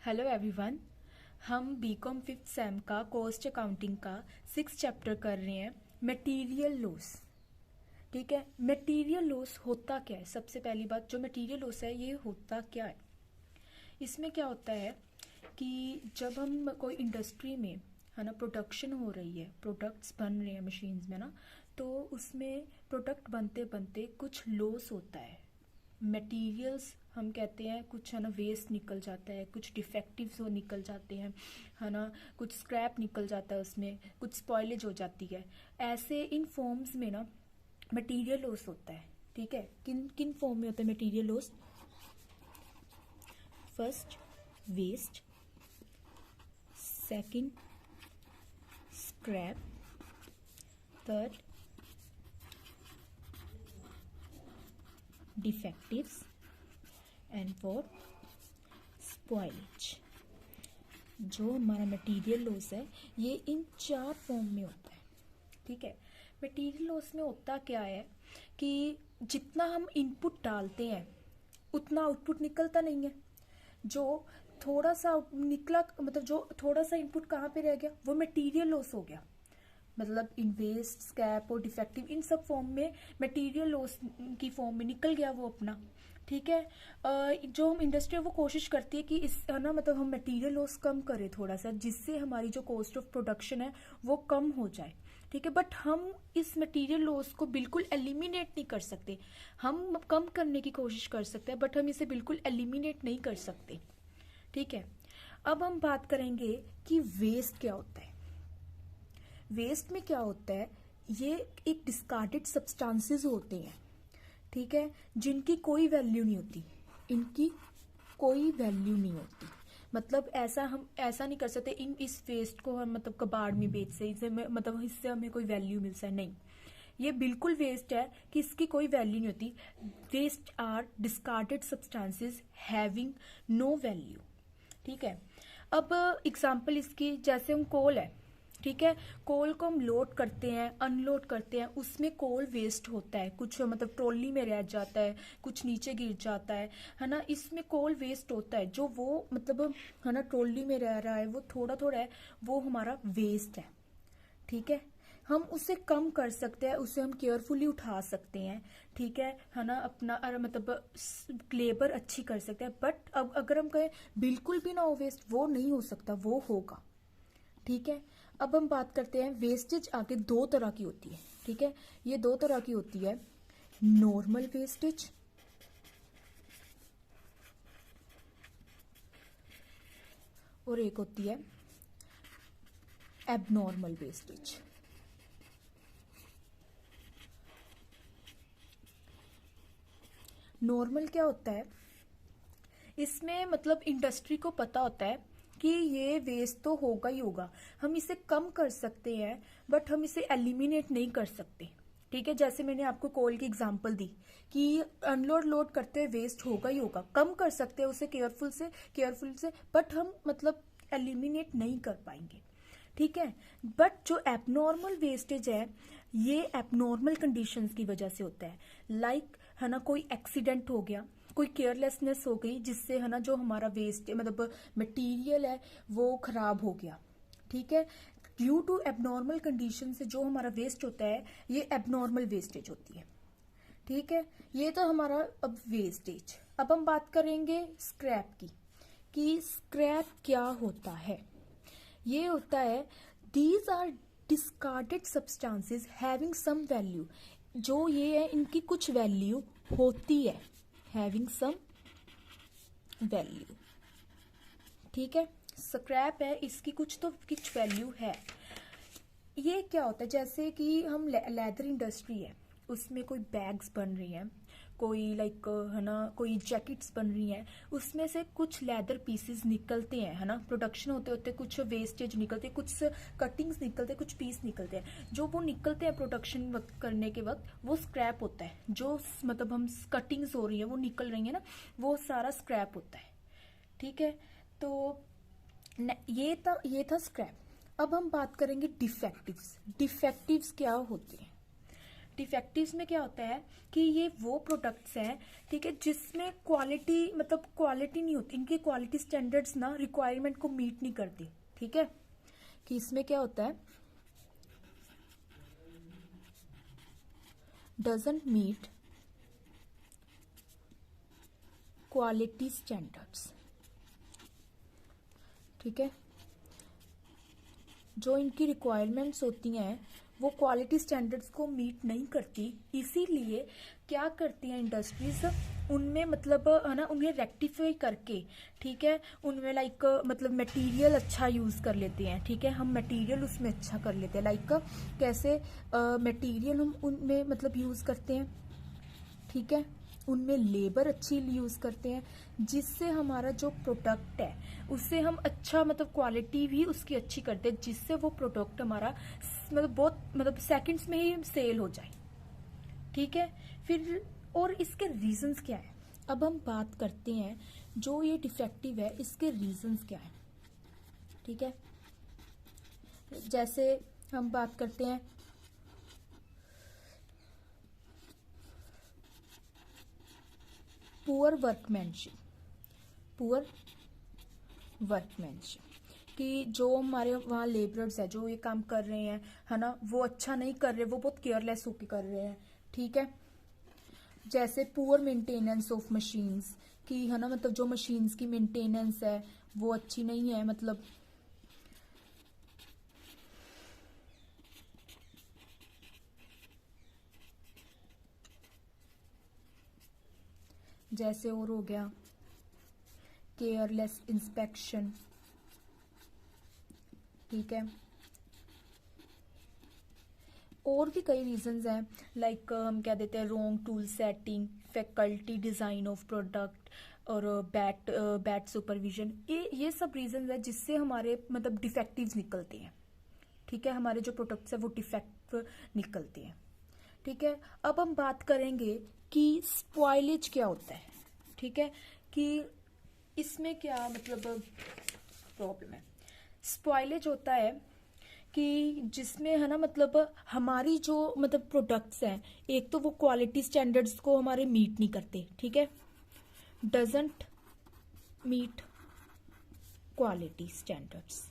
Hello everyone. हम BCom fifth sem का cost accounting का 6 चैप्टर कर रहे हैं, मटेरियल लॉस। ठीक है, मटेरियल लॉस होता क्या है? सबसे पहली बात, जो मटेरियल लॉस है ये होता क्या है? इसमें क्या होता है कि जब हम कोई इंडस्ट्री में है ना प्रोडक्शन हो रही है, प्रोडक्ट्स बन रहे हैं मशीन्स में ना, तो उसमें प्रोडक्ट बनते बनते कुछ लॉस होता है। मटेरियल्स हम कहते हैं, कुछ है ना वेस्ट निकल जाता है, कुछ डिफेक्टिव्स वो निकल जाते हैं, है ना, कुछ स्क्रैप निकल जाता है, उसमें कुछ स्पॉइलेज हो जाती है। ऐसे इन फॉर्म्स में ना मटेरियल लॉस होता है। ठीक है, किन किन फॉर्म में होता है material loss? First waste, second scrap, third defectives and fourth spoilage. जो हमारा मटेरियल लॉस है ये इन 4 फॉर्म में होता है। ठीक है, मटेरियल लॉस में होता क्या है कि जितना हम इनपुट डालते हैं उतना आउटपुट निकलता नहीं है। जो थोड़ा सा निकला, मतलब जो थोड़ा सा इनपुट कहाँ पे रह गया, वो मटेरियल लॉस हो गया। मतलब इन वेस्ट, स्क्रैप और डिफेक्टिव, इन सब फॉर्म में मटेरियल लॉस की फॉर्म में निकल गया वो अपना। ठीक है, जो हम इंडस्ट्री है वो कोशिश करती है कि इस है ना, मतलब हम मटेरियल लॉस कम करें थोड़ा सा, जिससे हमारी जो कॉस्ट ऑफ प्रोडक्शन है वो कम हो जाए। ठीक है, बट हम इस मटेरियल लॉस को बिल्कुल एलिमिनेट नहीं कर सकते। हम कम करने की कोशिश कर सकते हैं, बट हम इसे बिल्कुल एलिमिनेट नहीं कर सकते। ठीक है, अब हम बात करेंगे कि वेस्ट क्या होता है। वेस्ट में क्या होता है, ये एक डिस्कार्डेड सब्सटेंसेस होते हैं। ठीक है, जिनकी कोई वैल्यू नहीं होती, इनकी कोई वैल्यू नहीं होती। मतलब हम ऐसा नहीं कर सकते इस वेस्ट को हम मतलब कबाड़ में बेच से इसे मतलब इससे हमें कोई वैल्यू मिल जाए, नहीं। ये बिल्कुल वेस्ट है कि इसकी कोई वैल्यू नहीं होती। Waste are discarded substances having no value. ठीक है, अब एग्जाम्पल इसकी, जैसे हम कोल है, ठीक है, कोल को हम लोड करते हैं, अनलोड करते हैं, उसमें कोल वेस्ट होता है, कुछ मतलब ट्रॉली में रह जाता है, कुछ नीचे गिर जाता है ना, इसमें कोल वेस्ट होता है। जो वो मतलब है ना ट्रॉली में रह रहा है, वो थोड़ा थोड़ा है, वो हमारा वेस्ट है। ठीक है, हम उसे कम कर सकते हैं, उसे हम केयरफुली उठा सकते हैं। ठीक है ना, अपना मतलब लेबर अच्छी कर सकते हैं। बट अब अगर हम कहें बिल्कुल भी ना हो वेस्ट, वो नहीं हो सकता, वो होगा। ठीक है, अब हम बात करते हैं वेस्टेज। आगे 2 तरह की होती है। ठीक है, ये 2 तरह की होती है, नॉर्मल वेस्टेज और एक होती है एबनॉर्मल वेस्टेज। नॉर्मल क्या होता है, इसमें मतलब इंडस्ट्री को पता होता है कि ये वेस्ट तो होगा ही होगा, हम इसे कम कर सकते हैं बट हम इसे एलिमिनेट नहीं कर सकते। ठीक है, जैसे मैंने आपको कोल की एग्जांपल दी कि अनलोड लोड करते हुए वेस्ट होगा ही होगा, कम कर सकते हैं उसे केयरफुल से, बट हम मतलब एलिमिनेट नहीं कर पाएंगे। ठीक है, बट जो एबनॉर्मल वेस्टेज है ये एबनॉर्मल कंडीशंस की वजह से होता है। लाइक है ना, कोई एक्सीडेंट हो गया, कोई केयरलेसनेस हो गई, जिससे है ना जो हमारा वेस्ट मतलब मटेरियल है वो खराब हो गया। ठीक है, ड्यू टू एबनॉर्मल कंडीशन से जो हमारा वेस्ट होता है ये एबनॉर्मल वेस्टेज होती है। ठीक है, ये तो हमारा अब वेस्टेज। अब हम बात करेंगे स्क्रैप की, कि स्क्रैप क्या होता है। ये होता है, these are discarded substances having some value. जो ये है इनकी कुछ वैल्यू होती है, हैविंग सम वैल्यू। ठीक है, स्क्रैप है, इसकी कुछ वैल्यू है। ये क्या होता है, जैसे कि हम लेदर इंडस्ट्री है, उसमें कोई बैग्स बन रही हैं, कोई लाइक है ना कोई जैकेट्स बन रही हैं, उसमें से कुछ लेदर पीसेस निकलते हैं, है ना, प्रोडक्शन होते होते कुछ वेस्टेज निकलते हैं, कुछ कटिंग्स निकलते हैं, कुछ पीस निकलते हैं। जो वो निकलते हैं प्रोडक्शन करने के वक्त, वो स्क्रैप होता है। जो मतलब हम कटिंग्स हो रही है वो निकल रही है ना, वो सारा स्क्रैप होता है। ठीक है, तो ये था स्क्रैप। अब हम बात करेंगे डिफेक्टिव्स। डिफेक्टिव्स क्या होते हैं? डिफेक्टिव्स में क्या होता है कि ये वो प्रोडक्ट्स हैं, ठीक है, जिसमें क्वालिटी मतलब क्वालिटी नहीं होती, इनकी क्वालिटी स्टैंडर्ड्स ना रिक्वायरमेंट को मीट नहीं करती, ठीक है। कि इसमें क्या होता है, डजंट मीट क्वालिटी स्टैंडर्ड्स, ठीक है। जो इनकी रिक्वायरमेंट्स होती हैं वो क्वालिटी स्टैंडर्ड्स को मीट नहीं करती, इसीलिए क्या करती हैं इंडस्ट्रीज, उनमें मतलब है ना, उन्हें रेक्टिफाई करके, ठीक है, उनमें लाइक मतलब मटेरियल अच्छा यूज़ कर लेते हैं, ठीक है, हम मटेरियल उसमें अच्छा कर लेते हैं। लाइक कैसे मटेरियल हम उनमें मतलब यूज़ करते हैं, ठीक है, उनमें लेबर अच्छी यूज़ करते हैं, जिससे हमारा जो प्रोडक्ट है उससे हम अच्छा मतलब क्वालिटी भी उसकी अच्छी करते हैं, जिससे वो प्रोडक्ट हमारा मतलब बहुत मतलब सेकंड्स में ही सेल हो जाए, ठीक है। फिर और इसके रीजंस क्या है, अब हम बात करते हैं जो ये डिफेक्टिव है इसके रीजंस क्या है, ठीक है। जैसे हम बात करते हैं पुअर वर्कमैनशिप, कि जो हमारे वहाँ लेबरर्स है जो ये काम कर रहे हैं, है ना, वो अच्छा नहीं कर रहे, वो बहुत केयरलेस होकर कर रहे हैं, ठीक है। जैसे पुअर मेंटेनेंस ऑफ मशीन्स, कि है ना मतलब जो मशीन्स की मेंटेनेंस है वो अच्छी नहीं है, मतलब जैसे और हो गया केयरलेस इंस्पेक्शन, ठीक है। और भी कई रीजंस हैं, लाइक हम क्या देते हैं wrong tool setting, faculty design of product, और बैड सुपरविजन, ये सब रीजंस है जिससे हमारे मतलब डिफेक्टिव्स निकलते हैं, ठीक है, हमारे जो प्रोडक्ट्स है वो डिफेक्ट निकलते हैं, ठीक है। अब हम बात करेंगे कि स्पॉइलेज क्या होता है, ठीक है, कि इसमें क्या मतलब प्रॉब्लम है। स्पॉइलेज होता है कि जिसमें है ना मतलब हमारी जो मतलब प्रोडक्ट्स हैं, एक तो वो क्वालिटी स्टैंडर्ड्स को हमारे मीट नहीं करते, ठीक है, डजंट मीट क्वालिटी स्टैंडर्ड्स,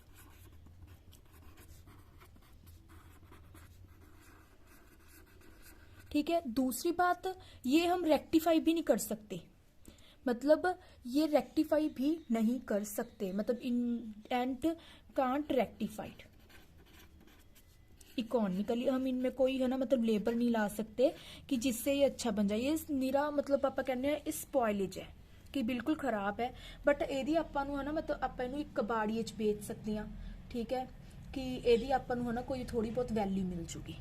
ठीक है। दूसरी बात, ये हम रेक्टिफाई भी नहीं कर सकते, मतलब ये रेक्टिफाई भी नहीं कर सकते, मतलब in and can't rectified economically, हम इनमें कोई है ना मतलब लेबर नहीं ला सकते कि जिससे ये अच्छा बन जाए। ये निरा मतलब आप कहने हैं स्पॉइलेज है कि बिल्कुल खराब है, बट ਇਹਦੀ ਆਪਾਂ ਨੂੰ है ना मतलब ਆਪਾਂ ਇਹਨੂੰ ਇੱਕ ਕਬਾੜੀ 'ਚ ਵੇਚ सकते हैं, ठीक है, कि ਇਹਦੀ ਆਪਾਂ ਨੂੰ है ना कोई थोड़ी बहुत वैल्यू मिल जूगी,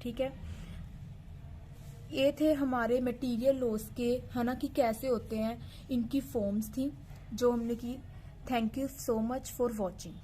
ठीक है। ये थे हमारे मटेरियल लॉस के, है ना, कि कैसे होते हैं, इनकी फॉर्म्स थी जो हमने की। Thank you so much for watching.